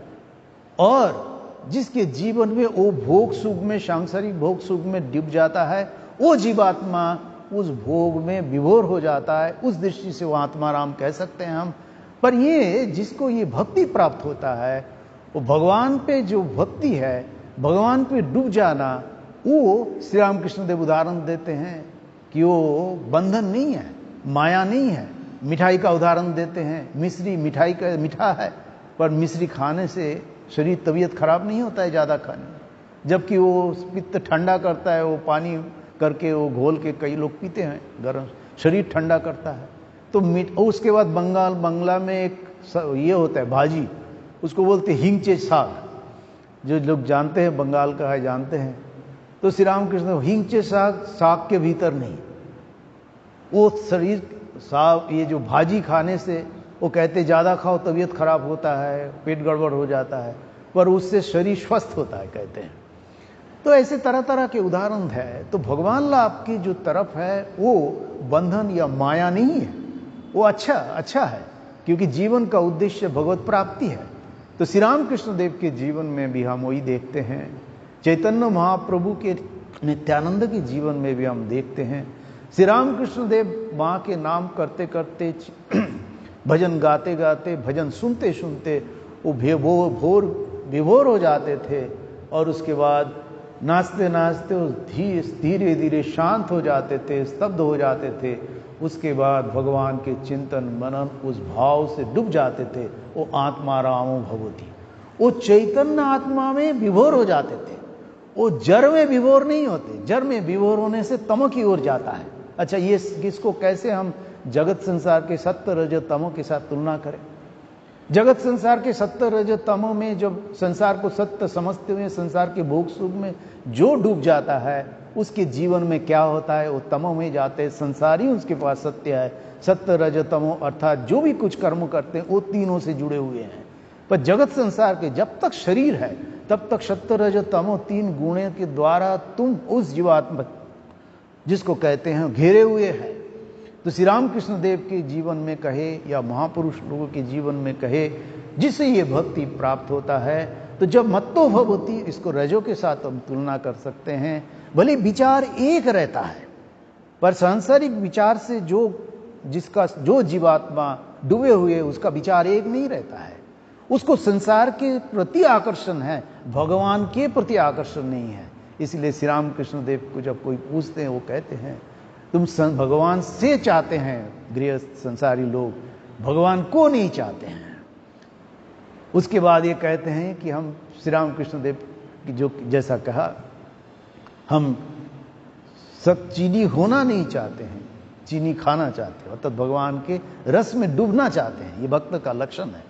और जिसके जीवन में वो भोग सुख में, सांसारिक भोग सुख में डूब जाता है, वो जीवात्मा उस भोग में विभोर हो जाता है। उस दृष्टि से वो आत्माराम कह सकते हैं हम। पर ये जिसको ये भक्ति प्राप्त होता है, वो भगवान पे जो भक्ति है, भगवान पे डूब जाना, वो श्री राम कृष्णदेव उदाहरण देते हैं कि वो बंधन नहीं है, माया नहीं है। मिठाई का उदाहरण देते हैं, मिश्री मिठाई का मीठा है, पर मिश्री खाने से शरीर तबीयत खराब नहीं होता है ज़्यादा खाने में। जबकि वो पित्त ठंडा करता है, वो पानी करके वो घोल के कई लोग पीते हैं, गर्म शरीर ठंडा करता है। तो उसके बाद बंगला में एक ये होता है भाजी, उसको बोलते हैं हिंगचे साग, जो लोग जानते हैं बंगाल का है जानते हैं। तो श्री रामकृष्ण हिंगचे साग के भीतर नहीं, वो शरीर साग, ये जो भाजी खाने से वो कहते ज़्यादा खाओ तबीयत खराब होता है, पेट गड़बड़ हो जाता है, पर उससे शरीर स्वस्थ होता है कहते हैं। तो ऐसे तरह तरह के उदाहरण है। तो भगवान लाभ की जो तरफ है वो बंधन या माया नहीं है, वो अच्छा है, क्योंकि जीवन का उद्देश्य भगवत प्राप्ति है। तो श्री रामकृष्ण देव के जीवन में भी हम वही देखते हैं, चैतन्य महाप्रभु के नित्यानंद के जीवन में भी हम देखते हैं। श्री रामकृष्ण देव माँ के नाम करते करते, भजन गाते गाते, भजन सुनते सुनते वो विभोर हो जाते थे, और उसके बाद नाचते नाचते धीरे धीरे शांत हो जाते थे, स्तब्ध हो जाते थे। उसके बाद भगवान के चिंतन मनन उस भाव से डूब जाते थे। वो आत्मा रामो भगवती, वो चैतन्य आत्मा में विभोर हो जाते थे। वो जड़ में विभोर नहीं होते, जड़ में विभोर होने से तमो की ओर जाता है। अच्छा, ये किसको कैसे हम जगत संसार के सत्य रज तमो के साथ तुलना करें? जगत संसार के सत्य रज तमो में जब संसार को सत्य समझते हुए संसार के भोग सुख में जो डूब जाता है, उसके जीवन में क्या होता है? वो तमो में जाते हैं। संसार ही उसके पास सत्य है। सत्य रज तमो अर्थात जो भी कुछ कर्म करते हैं वो तीनों से जुड़े हुए हैं। पर जगत संसार के जब तक शरीर है तब तक सत्य रज तमो तीन गुणों के द्वारा तुम उस जीवात्मा जिसको कहते हैं घेरे हुए हैं। तो श्री रामकृष्ण देव के जीवन में कहे या महापुरुष लोगों के जीवन में कहे, जिसे ये भक्ति प्राप्त होता है, तो जब मत्तो भगवती, इसको रजो के साथ हम तुलना कर सकते हैं। भले विचार एक रहता है, पर सांसारिक विचार से जो जीवात्मा डूबे हुए उसका विचार एक नहीं रहता है। उसको संसार के प्रति आकर्षण है, भगवान के प्रति आकर्षण नहीं है। इसलिए श्री रामकृष्ण देव को जब कोई पूछते हैं, वो कहते हैं तुम भगवान से चाहते हैं। गृहस्थ संसारी लोग भगवान को नहीं चाहते हैं। उसके बाद ये कहते हैं कि हम श्री रामकृष्ण देव की जो जैसा कहा, हम सब चीनी होना नहीं चाहते हैं, चीनी खाना चाहते हैं, अर्थात भगवान के रस में डूबना चाहते हैं। ये भक्त का लक्षण है।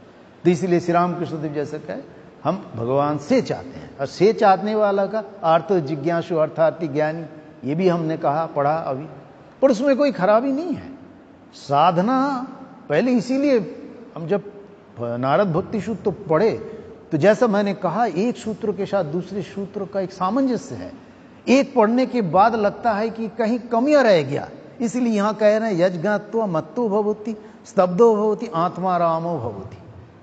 तो इसलिए श्री रामकृष्ण देव जैसा कहे, हम भगवान से चाहते हैं। और से चाहने वाला का अर्थ जिज्ञासु अर्थार्थी ज्ञानी, ये भी हमने कहा पढ़ा अभी, पर उसमें कोई खराबी नहीं है। साधना पहले इसीलिए हम जब नारद भक्ति सूत्र तो पढ़े, तो जैसा मैंने कहा एक सूत्र के साथ दूसरे सूत्र का एक सामंजस्य है। एक पढ़ने के बाद लगता है कि कहीं कमियां रह गया, इसलिए यहां कह रहे हैं यज्ञात्वा मत्तो भवति स्तब्धो भवति आत्मा रामो भवति।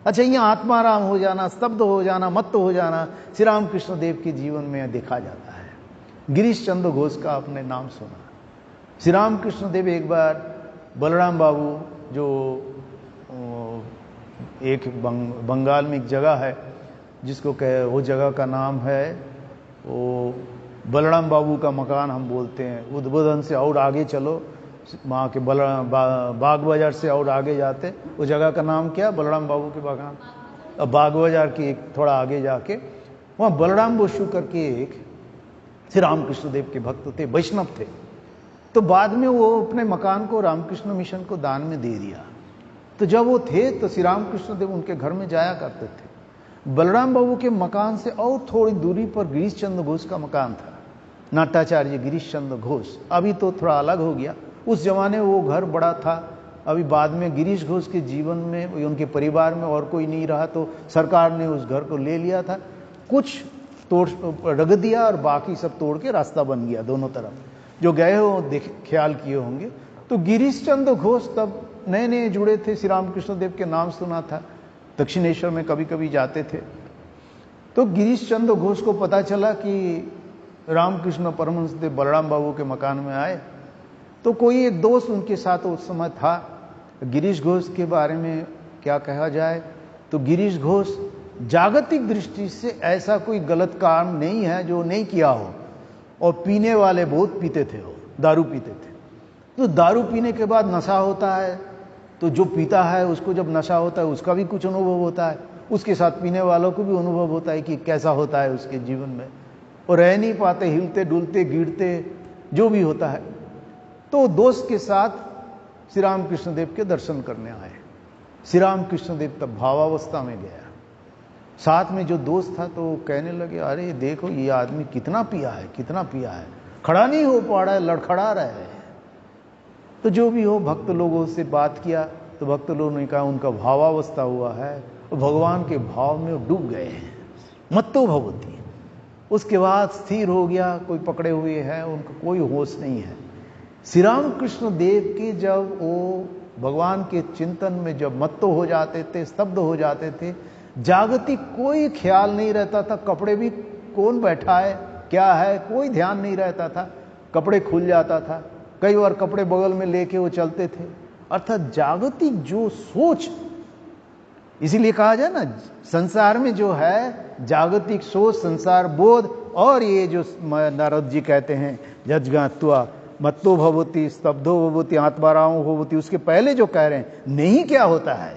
अच्छा, ये आत्मा राम हो जाना, स्तब्ध हो जाना, मत्त हो जाना श्री रामकृष्ण देव के जीवन में देखा जाता है। गिरीश चंद्र घोष का आपने नाम सुना। श्री रामकृष्ण देव एक बार बलराम बाबू, जो एक बंगाल में एक जगह है जिसको वो जगह का नाम है, वो बलराम बाबू का मकान हम बोलते हैं। उद्बोधन से और आगे चलो, वहाँ के बाग बाजार से और आगे जाते, वो जगह का नाम क्या? बलराम बाबू के बागान। अब बाग बाजार की थोड़ा आगे जाके वहाँ बलराम बसु करके एक श्री रामकृष्ण देव के भक्त थे, वैष्णव थे। तो बाद में वो अपने मकान को रामकृष्ण मिशन को दान में दे दिया। तो जब वो थे तो श्री रामकृष्ण देव उनके घर में जाया करते थे। बलराम बाबू के मकान से और थोड़ी दूरी पर गिरीश चंद्र घोष का मकान था, नाट्याचार्य गिरीश चंद्र घोष। अभी तो थोड़ा अलग हो गया, उस जमाने वो घर बड़ा था। अभी बाद में गिरीश घोष के जीवन में, उनके परिवार में और कोई नहीं रहा, तो सरकार ने उस घर को ले लिया था। कुछ तोड़ रख दिया और बाकी सब तोड़ के रास्ता बन गया दोनों तरफ। जो गए हो ख्याल किए होंगे। तो गिरीश चंद्र घोष तब नए नए जुड़े थे, श्री रामकृष्ण देव के नाम सुना था, दक्षिणेश्वर में कभी कभी जाते थे। तो गिरीश चंद्र घोष को पता चला कि रामकृष्ण परमहंस देव बलराम बाबू के मकान में आए, तो कोई एक दोस्त उनके साथ उस समय था। गिरीश घोष के बारे में क्या कहा जाए, तो गिरीश घोष जागतिक दृष्टि से ऐसा कोई गलत काम नहीं है जो नहीं किया हो, और पीने वाले बहुत पीते थे, वो दारू पीते थे। तो दारू पीने के बाद नशा होता है, तो जो पीता है उसको जब नशा होता है उसका भी कुछ अनुभव होता है, उसके साथ पीने वालों को भी अनुभव होता है कि कैसा होता है उसके जीवन में। और रह नहीं पाते, हिलते डुलते गिरते जो भी होता है। तो दोस्त के साथ श्री राम कृष्णदेव के दर्शन करने आए। श्री राम कृष्णदेव तब भावावस्था में गया। साथ में जो दोस्त था तो कहने लगे, अरे देखो ये आदमी कितना पिया है, कितना पिया है, खड़ा नहीं हो पा रहा है, लड़खड़ा रहा है। तो जो भी हो, भक्त लोगों से बात किया तो भक्त लोगों ने कहा उनका भावावस्था हुआ है और भगवान के भाव में डूब गए हैं, मत्तो भवति। उसके बाद स्थिर हो गया, कोई पकड़े हुए हैं, उनका कोई होश नहीं है। श्री राम कृष्ण देव की जब वो भगवान के चिंतन में जब मत्तो हो जाते थे, स्तब्ध हो जाते थे, जागतिक कोई ख्याल नहीं रहता था, कपड़े भी कौन बैठा है क्या है कोई ध्यान नहीं रहता था, कपड़े खुल जाता था, कई बार कपड़े बगल में लेके वो चलते थे। अर्थात जागतिक जो सोच, इसीलिए कहा जाए ना संसार में जो है जागतिक सोच, संसार बोध, और ये जो नारद जी कहते हैं जज्ञात्वा मत्तो भवति स्तब्धो भवति आत्मारामो भवति, उसके पहले जो कह रहे हैं नहीं क्या होता है,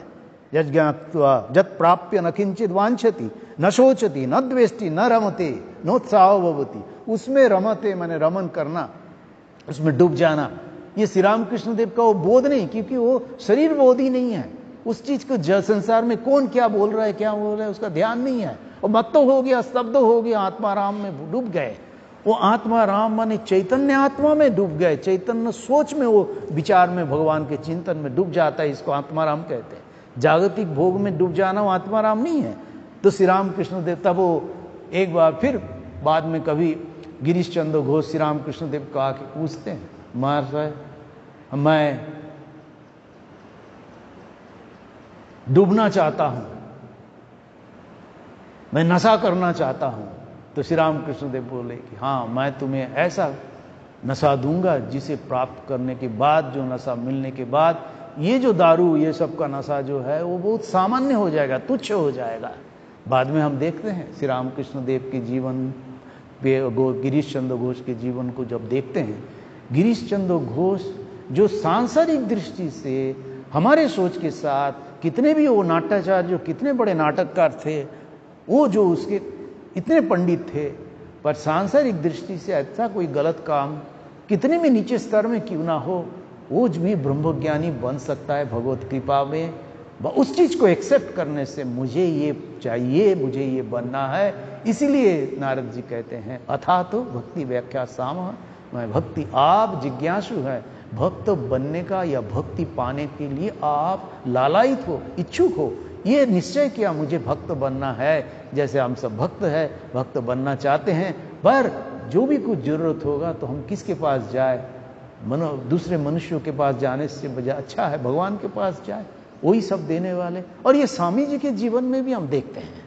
यज्ञात्वा जत प्राप्य न किंचित वांछति न शोचति न द्वेष्टि न रमते नोत्साहो भवति, उसमें रमते माने रमन करना, उसमें डूब जाना। ये श्री राम कृष्ण देव का वो बोध नहीं, क्योंकि वो शरीर बोध ही नहीं है। उस चीज को संसार में कौन क्या बोल रहा है, क्या बोल रहा है, उसका ध्यान नहीं है। और मत्तो हो गया, स्तब्ध हो गया, आत्माराम में डूब गए। वो आत्माराम माने चैतन्य आत्मा में डूब गए, चैतन्य सोच में, वो विचार में, भगवान के चिंतन में डूब जाता है। इसको आत्माराम कहते हैं। जागतिक भोग में डूब जाना वो आत्माराम नहीं है। तो श्री राम कृष्ण देव तब वो एक बार फिर बाद में कभी गिरीश चंद्र घोष श्री राम कृष्ण देव को आके पूछते हैं, महाराज मैं डूबना चाहता हूं, मैं नशा करना चाहता हूं। तो श्री राम कृष्ण देव बोले कि हाँ, मैं तुम्हें ऐसा नशा दूंगा जिसे प्राप्त करने के बाद, जो नशा मिलने के बाद ये जो दारू ये सब का नशा जो है वो बहुत सामान्य हो जाएगा, तुच्छ हो जाएगा। बाद में हम देखते हैं श्री राम कृष्ण देव के जीवन, गिरीश चंद्र घोष के जीवन को जब देखते हैं, गिरीश चंद्र घोष जो सांसारिक दृष्टि से हमारे सोच के साथ कितने भी वो नाट्याचार्य, जो कितने बड़े नाटककार थे, वो जो उसके इतने पंडित थे, पर सांसारिक दृष्टि से ऐसा कोई गलत काम कितने भी नीचे स्तर में क्यों ना हो, वो भी ब्रह्मज्ञानी बन सकता है भगवत कृपा में। उस चीज को एक्सेप्ट करने से मुझे ये चाहिए, मुझे ये बनना है। इसीलिए नारद जी कहते हैं अथा तो भक्ति व्याख्या साम, मैं भक्ति, आप जिज्ञासु है भक्त बनने का या भक्ति पाने के लिए आप लालायित हो, इच्छुक हो, ये निश्चय किया मुझे भक्त बनना है। जैसे हम सब भक्त है, भक्त बनना चाहते हैं, पर जो भी कुछ जरूरत होगा तो हम किसके पास जाए, दूसरे मनुष्यों के पास जाने से बजाय अच्छा है भगवान के पास जाए, वही सब देने वाले। और ये स्वामी जी के जीवन में भी हम देखते हैं,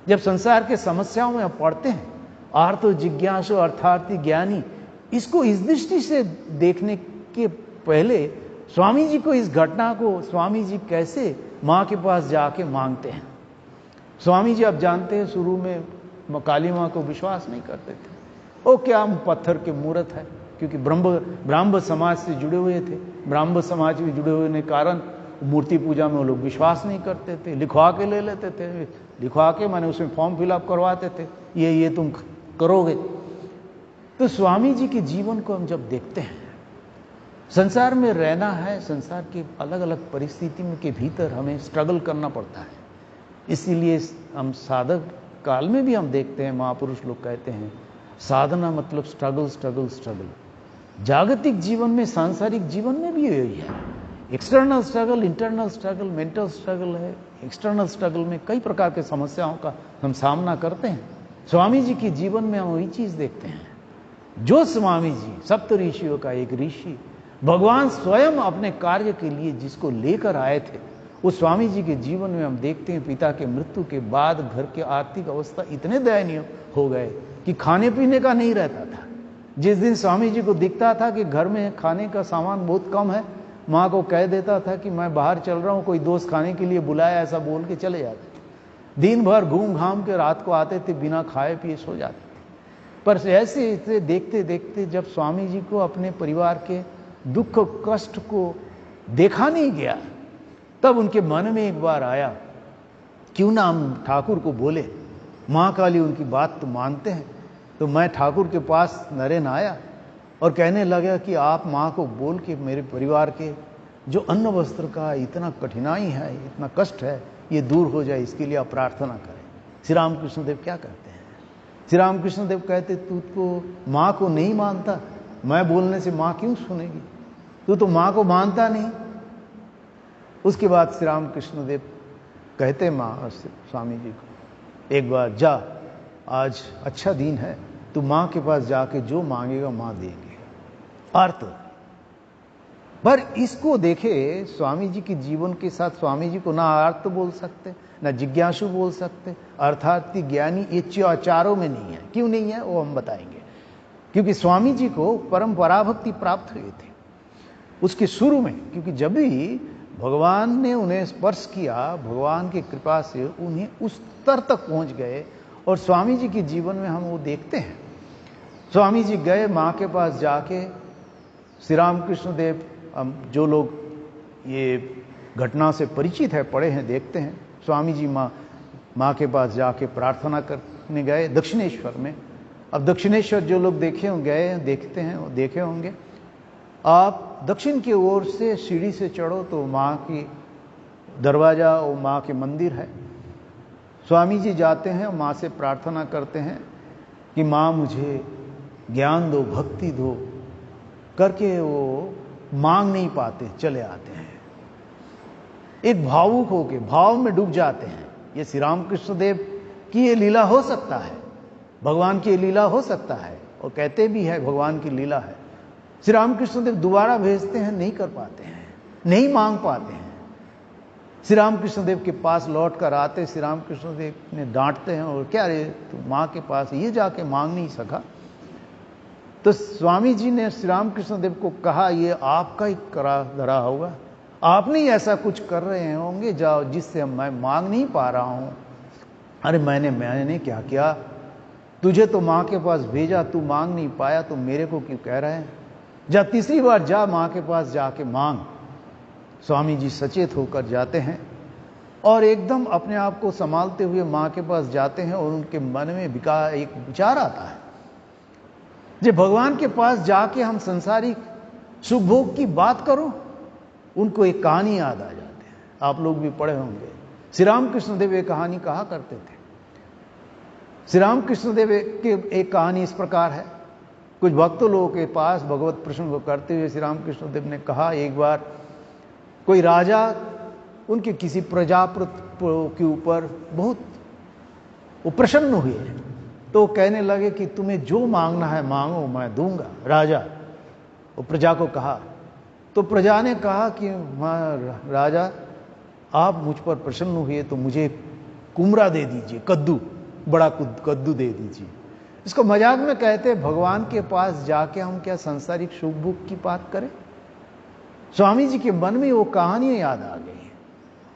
जब संसार के समस्याओं में हम पढ़ते हैं, आर्तो जिज्ञासु अर्थार्थी ज्ञानी, इसको इस दृष्टि से देखने के पहले स्वामी जी को, इस घटना को स्वामी जी कैसे माँ के पास जाके मांगते हैं। स्वामी जी आप जानते हैं शुरू में काली माँ को विश्वास नहीं करते थे, वो क्या पत्थर के मूर्त है, क्योंकि ब्राह्मण समाज से जुड़े हुए थे, ब्राह्मण समाज में जुड़े हुए ने कारण मूर्ति पूजा में वो लोग विश्वास नहीं करते थे, लिखवा के ले लेते थे, लिखवा के माने उसमें फॉर्म फिलअप करवाते थे, ये तुम करोगे। तो स्वामी जी के जीवन को हम जब देखते हैं, संसार में रहना है, संसार की अलग अलग परिस्थिति के भीतर हमें स्ट्रगल करना पड़ता है। इसीलिए हम साधक काल में भी हम देखते हैं, महापुरुष लोग कहते हैं साधना मतलब स्ट्रगल स्ट्रगल स्ट्रगल। जागतिक जीवन में, सांसारिक जीवन में भी यही है, external struggle, internal struggle, mental struggle है। एक्सटर्नल स्ट्रगल में कई प्रकार के समस्याओं का हम सामना करते हैं। स्वामी जी के जीवन में हम वही चीज देखते हैं। जो स्वामी जी सप्त ऋषियों का एक ऋषि, भगवान स्वयं अपने कार्य के लिए जिसको लेकर आए थे, उस स्वामी जी के जीवन में हम देखते हैं पिता के मृत्यु के बाद घर के आर्थिक अवस्था इतने दयनीय हो गए कि खाने पीने का नहीं रहता था। जिस दिन स्वामी जी को दिखता था कि घर में खाने का सामान बहुत कम है, माँ को कह देता था कि मैं बाहर चल रहा हूँ, कोई दोस्त खाने के लिए बुलाया, ऐसा बोल के चले जाते थे। दिन भर घूम घाम के रात को आते थे, बिना खाए पिए सो जाते थे। पर ऐसे ऐसे देखते देखते जब स्वामी जी को अपने परिवार के दुख कष्ट को देखा नहीं गया, तब उनके मन में एक बार आया, क्यों ना हम ठाकुर को बोले, माँ काली उनकी बात तो मानते हैं, तो मैं ठाकुर के पास नरेन आया और कहने लगा कि आप माँ को बोल के मेरे परिवार के जो अन्न वस्त्र का इतना कठिनाई है, इतना कष्ट है, ये दूर हो जाए, इसके लिए आप प्रार्थना करें। श्री रामकृष्ण देव क्या कहते हैं? श्री रामकृष्ण देव कहते, तू तो माँ को नहीं मानता, मैं बोलने से माँ क्यों सुनेगी? तू तो माँ को मानता नहीं। उसके बाद श्री रामकृष्ण देव कहते माँ स्वामी जी को, एक बार जा, आज अच्छा दिन है, तू माँ के पास जाके जो मांगेगा माँ देंगे। अर्थ पर इसको देखे स्वामी जी के जीवन के साथ, स्वामी जी को ना अर्थ बोल सकते, ना जिज्ञासु बोल सकते, अर्थार्थी ज्ञानी, ये चारों में नहीं है। क्यों नहीं है वो हम बताएंगे। क्योंकि स्वामी जी को परम पराभक्ति प्राप्त हुए थे उसके शुरू में, क्योंकि जब भी भगवान ने उन्हें स्पर्श किया, भगवान की कृपा से उन्हें उस स्तर तक पहुंच गए। और स्वामी जी के जीवन में हम वो देखते हैं। स्वामी जी गए माँ के पास जाके, श्री रामकृष्ण देव, जो लोग ये घटना से परिचित है, पढ़े हैं, देखते हैं, स्वामी जी माँ के पास जाके प्रार्थना करने गए दक्षिणेश्वर में। अब दक्षिणेश्वर जो लोग देखे होंगे, गए देखते हैं, वो देखे होंगे, आप दक्षिण की ओर से सीढ़ी से चढ़ो तो माँ की दरवाजा और माँ के मंदिर है। स्वामी जी जाते हैं, माँ से प्रार्थना करते हैं कि माँ मुझे ज्ञान दो, भक्ति दो करके वो मांग नहीं पाते, चले आते हैं। एक भावुक होके भाव में डूब जाते हैं। ये श्री रामकृष्ण देव की ये लीला हो सकता है, भगवान की ये लीला हो सकता है, और कहते भी है भगवान की लीला है। श्री रामकृष्ण देव दोबारा भेजते हैं, नहीं कर पाते हैं, नहीं मांग पाते हैं। श्री रामकृष्ण देव के पास लौट कर आते, श्री रामकृष्ण देव ने डांटते हैं, और क्या रे तू माँ के पास ये जाके मांग नहीं सका? तो स्वामी जी ने श्री रामकृष्ण देव को कहा, ये आपका ही करा धरा होगा, आप नहीं ऐसा कुछ कर रहे होंगे जाओ जिससे मैं मांग नहीं पा रहा हूं। अरे मैंने क्या किया? तुझे तो माँ के पास भेजा, तू मांग नहीं पाया, तो मेरे को क्यों कह रहे हैं? जा तीसरी बार जा, माँ के पास जाके मांग। स्वामी जी सचेत होकर जाते हैं और एकदम अपने आप को संभालते हुए माँ के पास जाते हैं, और उनके मन में एक विचार आता है, जब भगवान के पास जाके हम संसारिक सुख भोग की बात करो, उनको एक कहानी याद आ जाती है। आप लोग भी पढ़े होंगे, श्री रामकृष्ण देव एक कहानी कहा करते थे। श्री रामकृष्ण देव की एक कहानी इस प्रकार है। कुछ भक्तों लोगों के पास भगवत प्रसंग को करते हुए श्री रामकृष्ण देव ने कहा, एक बार कोई राजा उनके किसी प्रजा के ऊपर बहुत वो प्रसन्न हुए, तो कहने लगे कि तुम्हें जो मांगना है मांगो, मैं दूंगा। राजा वो प्रजा को कहा, तो प्रजा ने कहा कि राजा आप मुझ पर प्रसन्न हुए तो मुझे कुमरा दे दीजिए, कद्दू, बड़ा कद्दू दे दीजिए। इसको मजाक में कहते हैं, भगवान के पास जाके हम क्या संसारिक सुख भोग की बात करें? स्वामी जी के मन में वो कहानी याद आ गई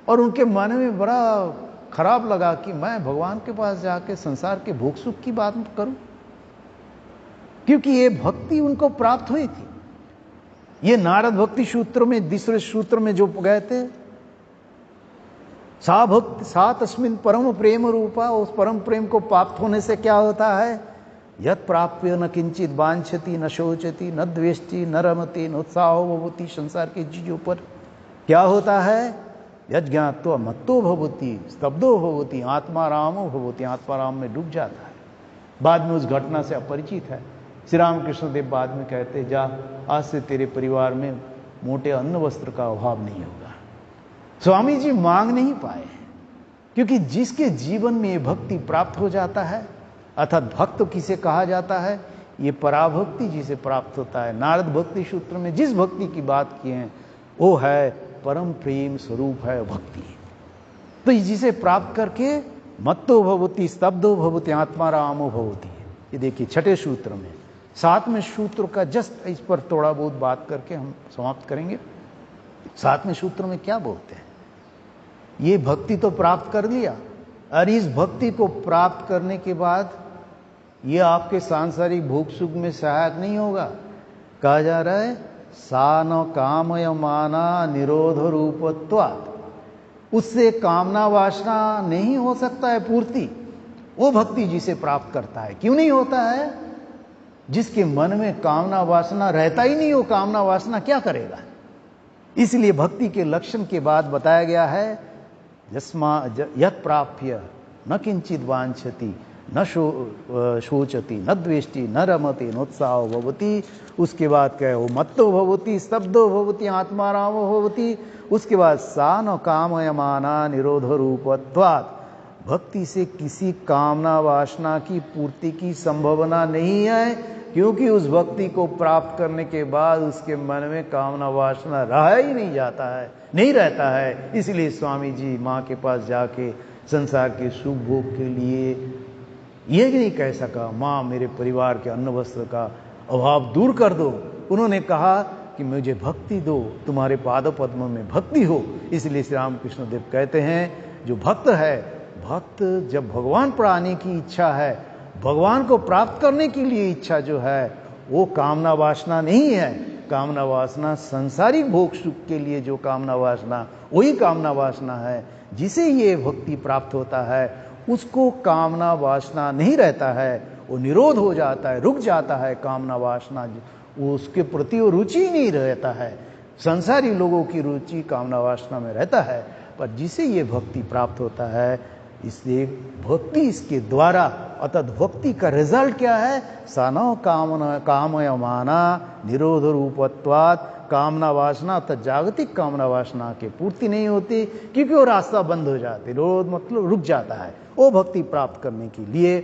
और उनके मन में बड़ा खराब लगा कि मैं भगवान के पास जाके संसार के भोग सुख की बात करूं, क्योंकि ये भक्ति उनको प्राप्त हुई थी। ये नारद भक्ति सूत्र में, दूसरे सूत्र में जो गए थे, सा भक्ति सा तस्मिन परम प्रेम रूपा, उस परम प्रेम को प्राप्त होने से क्या होता है? यत् प्राप्य न किंचित वांछति न शोचति न द्वेष्टि न रमति न उत्साहो भवति। संसार की चीजों पर क्या होता है? यज्ञात्वा मत्तो भवति स्तब्धो भवति आत्मारामो भवति, आत्माराम में डूब जाता है। बाद में उस घटना से अपरिचित है। श्री रामकृष्ण देव बाद में कहते, जा आज से तेरे परिवार में मोटे अन्न वस्त्र का अभाव नहीं होगा। स्वामी जी मांग नहीं पाए, क्योंकि जिसके जीवन में ये भक्ति प्राप्त हो जाता है, अर्थात भक्त किसे कहा जाता है? ये पराभक्ति जिसे प्राप्त होता है। नारद भक्ति सूत्र में जिस भक्ति की बात की है वो है परम प्रेम स्वरूप है भक्ति। तो जिसे प्राप्त करके मत्तो भवति स्तब्धो भवति आत्मारामो भवति। ये देखिए छठे सूत्र में। सातवें सूत्र का जस्ट इस पर थोड़ा बहुत बात करके हम समाप्त करेंगे। सातवें सूत्र में क्या बोलते हैं? ये भक्ति तो प्राप्त कर लिया, और इस भक्ति को प्राप्त करने के बाद ये आपके सांसारिक भोग सुख में सहायक नहीं होगा। कहा जा रहा है सा न कामय माना निरोध रूपत्वात्, उससे कामना वासना नहीं हो सकता है पूर्ति। वो भक्ति जिसे प्राप्त करता है। क्यों नहीं होता है? जिसके मन में कामना वासना रहता ही नहीं हो, कामना वासना क्या करेगा? इसलिए भक्ति के लक्षण के बाद बताया गया है, यत् प्राप्य न किंचित वांछति न शोचति न द्वेष्टि न रमति नोत्साहो भवति। उसके बाद क्या है? वो मत्तो भवति स्तब्धो भवति आत्मारामो भवति। उसके बाद सा न कामयमाना निरोध रूपत्वात्। भक्ति से किसी कामना वासना की पूर्ति की संभावना नहीं है, क्योंकि उस भक्ति को प्राप्त करने के बाद उसके मन में कामना वासना रहा ही नहीं जाता है, नहीं रहता है। इसलिए स्वामी जी माँ के पास जाके संसार के सुख भोग के लिए ये नहीं कह सका, माँ मेरे परिवार के अन्न वस्त्र का अभाव दूर कर दो। उन्होंने कहा कि मुझे भक्ति दो, तुम्हारे पाद पद्म में भक्ति हो। इसलिए श्री रामकृष्ण देव कहते हैं, जो भक्त है, भक्त जब भगवान पर आने की इच्छा है, भगवान को प्राप्त करने के लिए इच्छा जो है, वो कामना वासना नहीं है। कामना वासना संसारिक भोग सुख के लिए जो कामना वासना, वही कामना वासना है। जिसे ये भक्ति प्राप्त होता है उसको कामना वासना नहीं रहता है, वो निरोध हो जाता है, रुक जाता है कामना वासना, वो उसके प्रति वो रुचि ही नहीं रहता है। संसारी लोगों की रुचि कामना वासना में रहता है, पर जिसे ये भक्ति प्राप्त होता है, इसलिए भक्ति इसके द्वारा, अर्थात भक्ति का रिजल्ट क्या है? सानो कामयमाना निरोध रूपत्वात्। कामना वासना अर्थात जागतिक कामना वासना की पूर्ति नहीं होती, क्योंकि वो रास्ता बंद हो जाते, निरोध मतलब रुक जाता है वो भक्ति प्राप्त करने के लिए।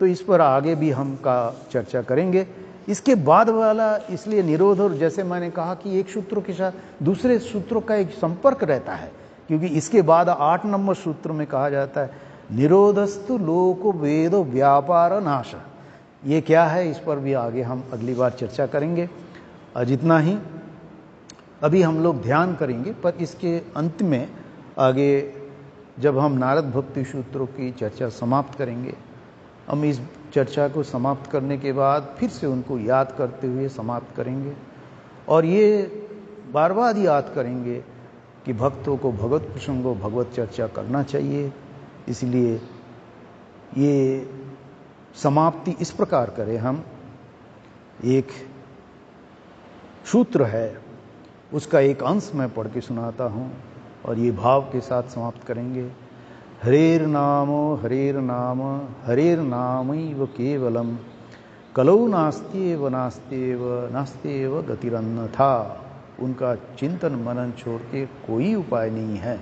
तो इस पर आगे भी हम का चर्चा करेंगे। इसके बाद वाला, इसलिए निरोध, और जैसे मैंने कहा कि एक सूत्र के साथ दूसरे सूत्रों का एक संपर्क रहता है, क्योंकि इसके बाद 8 नंबर सूत्र में कहा जाता है, निरोधस्तु लोक वेद व्यापार नाश। ये क्या है, इस पर भी आगे हम अगली बार चर्चा करेंगे। आज इतना ही अभी हम लोग ध्यान करेंगे, पर इसके अंत में आगे जब हम नारद भक्ति सूत्रों की चर्चा समाप्त करेंगे, हम इस चर्चा को समाप्त करने के बाद फिर से उनको याद करते हुए समाप्त करेंगे, और ये बार बार याद करेंगे कि भक्तों को भगवत प्रसंगों भगवत चर्चा करना चाहिए। इसलिए ये समाप्ति इस प्रकार करें हम, एक सूत्र है उसका एक अंश मैं पढ़ के सुनाता हूँ, और ये भाव के साथ समाप्त करेंगे। हरेर नाम हरेर नामैव केवलम कलौ नास्त्येव नास्त्येव नास्त्येव गतिरन्यथा। उनका चिंतन मनन छोड़ के कोई उपाय नहीं है।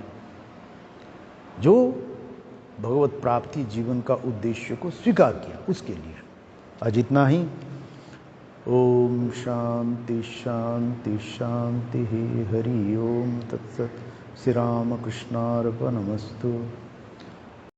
जो भगवत प्राप्ति जीवन का उद्देश्य को स्वीकार किया उसके लिए। आज इतना ही। ओम शांति शांति शांति। हरि ओम तत्सत। श्री रामकृष्णार्पणमस्तु।